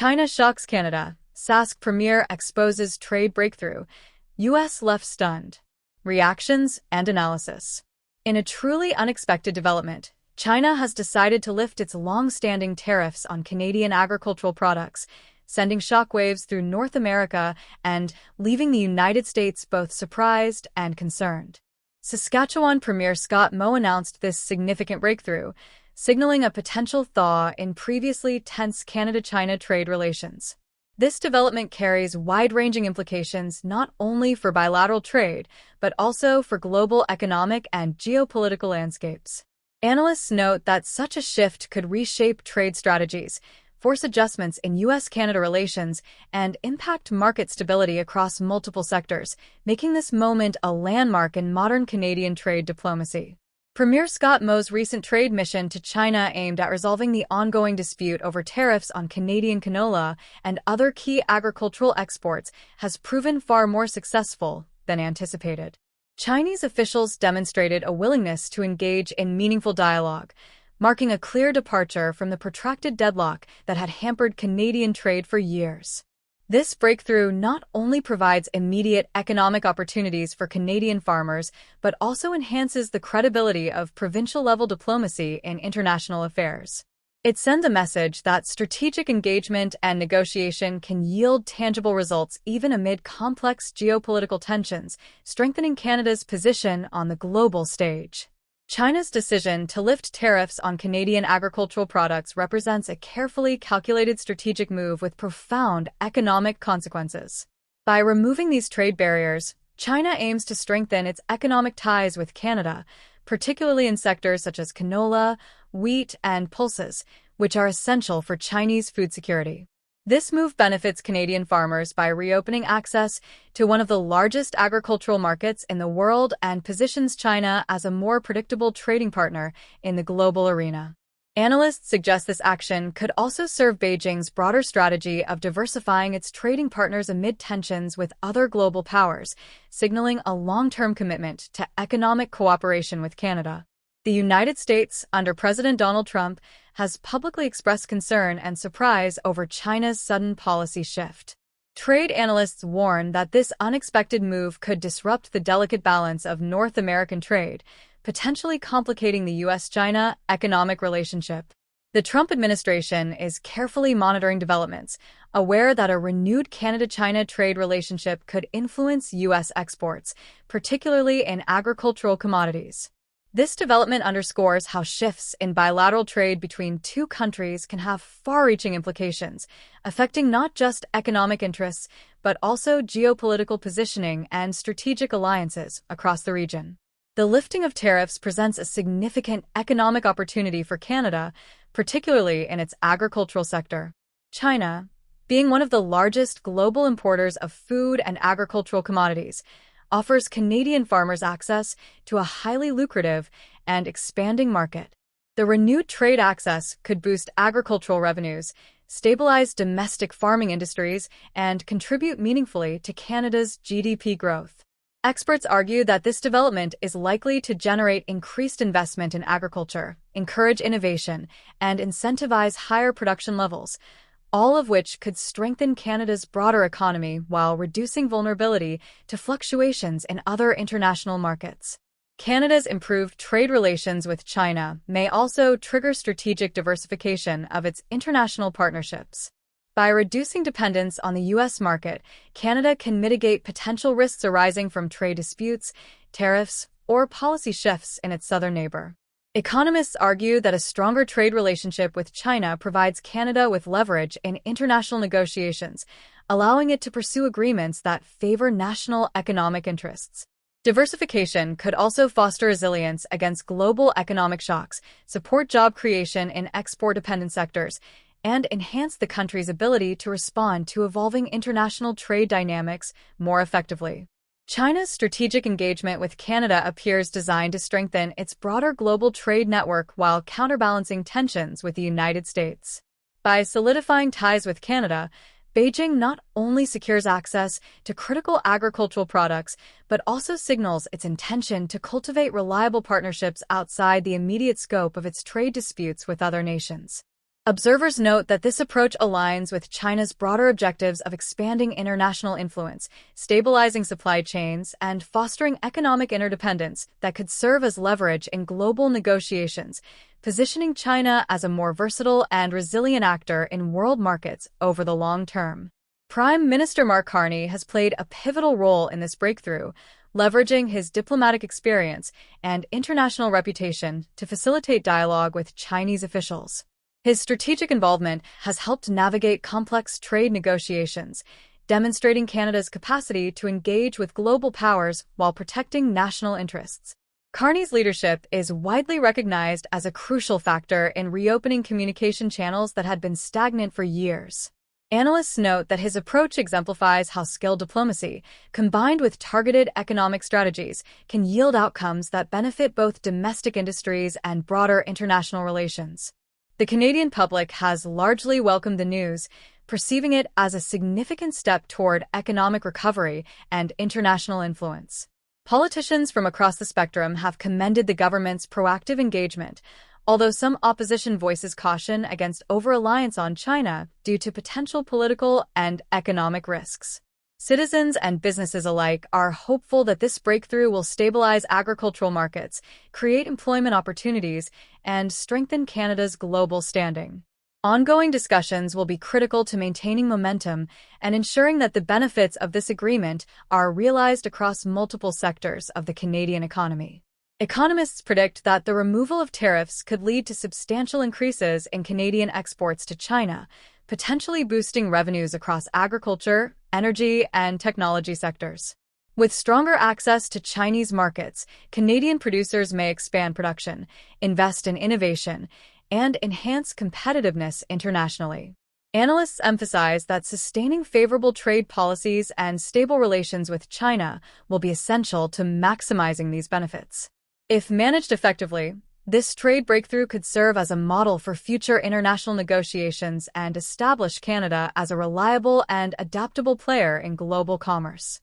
China shocks Canada. Sask Premier exposes trade breakthrough. U.S. left stunned. Reactions and analysis. In a truly unexpected development, China has decided to lift its long-standing tariffs on Canadian agricultural products, sending shockwaves through North America and leaving the United States both surprised and concerned. Saskatchewan Premier Scott Moe announced this significant breakthrough, signaling a potential thaw in previously tense Canada-China trade relations. This development carries wide-ranging implications not only for bilateral trade, but also for global economic and geopolitical landscapes. Analysts note that such a shift could reshape trade strategies, force adjustments in U.S.-Canada relations, and impact market stability across multiple sectors, making this moment a landmark in modern Canadian trade diplomacy. Premier Scott Moe's recent trade mission to China aimed at resolving the ongoing dispute over tariffs on Canadian canola and other key agricultural exports has proven far more successful than anticipated. Chinese officials demonstrated a willingness to engage in meaningful dialogue, marking a clear departure from the protracted deadlock that had hampered Canadian trade for years. This breakthrough not only provides immediate economic opportunities for Canadian farmers, but also enhances the credibility of provincial-level diplomacy in international affairs. It sends a message that strategic engagement and negotiation can yield tangible results even amid complex geopolitical tensions, strengthening Canada's position on the global stage. China's decision to lift tariffs on Canadian agricultural products represents a carefully calculated strategic move with profound economic consequences. By removing these trade barriers, China aims to strengthen its economic ties with Canada, particularly in sectors such as canola, wheat, and pulses, which are essential for Chinese food security. This move benefits Canadian farmers by reopening access to one of the largest agricultural markets in the world and positions China as a more predictable trading partner in the global arena. Analysts suggest this action could also serve Beijing's broader strategy of diversifying its trading partners amid tensions with other global powers, signaling a long-term commitment to economic cooperation with Canada. The United States, under President Donald Trump, has publicly expressed concern and surprise over China's sudden policy shift. Trade analysts warn that this unexpected move could disrupt the delicate balance of North American trade, potentially complicating the U.S.-China economic relationship. The Trump administration is carefully monitoring developments, aware that a renewed Canada-China trade relationship could influence U.S. exports, particularly in agricultural commodities. This development underscores how shifts in bilateral trade between two countries can have far-reaching implications, affecting not just economic interests, but also geopolitical positioning and strategic alliances across the region. The lifting of tariffs presents a significant economic opportunity for Canada, particularly in its agricultural sector. China, being one of the largest global importers of food and agricultural commodities, offers Canadian farmers access to a highly lucrative and expanding market. The renewed trade access could boost agricultural revenues, stabilize domestic farming industries, and contribute meaningfully to Canada's GDP growth. Experts argue that this development is likely to generate increased investment in agriculture, encourage innovation, and incentivize higher production levels, all of which could strengthen Canada's broader economy while reducing vulnerability to fluctuations in other international markets. Canada's improved trade relations with China may also trigger strategic diversification of its international partnerships. By reducing dependence on the U.S. market, Canada can mitigate potential risks arising from trade disputes, tariffs, or policy shifts in its southern neighbor. Economists argue that a stronger trade relationship with China provides Canada with leverage in international negotiations, allowing it to pursue agreements that favor national economic interests. Diversification could also foster resilience against global economic shocks, support job creation in export-dependent sectors, and enhance the country's ability to respond to evolving international trade dynamics more effectively. China's strategic engagement with Canada appears designed to strengthen its broader global trade network while counterbalancing tensions with the United States. By solidifying ties with Canada, Beijing not only secures access to critical agricultural products, but also signals its intention to cultivate reliable partnerships outside the immediate scope of its trade disputes with other nations. Observers note that this approach aligns with China's broader objectives of expanding international influence, stabilizing supply chains, and fostering economic interdependence that could serve as leverage in global negotiations, positioning China as a more versatile and resilient actor in world markets over the long term. Prime Minister Mark Carney has played a pivotal role in this breakthrough, leveraging his diplomatic experience and international reputation to facilitate dialogue with Chinese officials. His strategic involvement has helped navigate complex trade negotiations, demonstrating Canada's capacity to engage with global powers while protecting national interests. Carney's leadership is widely recognized as a crucial factor in reopening communication channels that had been stagnant for years. Analysts note that his approach exemplifies how skilled diplomacy, combined with targeted economic strategies, can yield outcomes that benefit both domestic industries and broader international relations. The Canadian public has largely welcomed the news, perceiving it as a significant step toward economic recovery and international influence. Politicians from across the spectrum have commended the government's proactive engagement, although some opposition voices caution against over-reliance on China due to potential political and economic risks. Citizens and businesses alike are hopeful that this breakthrough will stabilize agricultural markets, create employment opportunities, and strengthen Canada's global standing. Ongoing discussions will be critical to maintaining momentum and ensuring that the benefits of this agreement are realized across multiple sectors of the Canadian economy. Economists predict that the removal of tariffs could lead to substantial increases in Canadian exports to China, potentially boosting revenues across agriculture, energy, and technology sectors. With stronger access to Chinese markets, Canadian producers may expand production, invest in innovation, and enhance competitiveness internationally. Analysts emphasize that sustaining favorable trade policies and stable relations with China will be essential to maximizing these benefits. If managed effectively, this trade breakthrough could serve as a model for future international negotiations and establish Canada as a reliable and adaptable player in global commerce.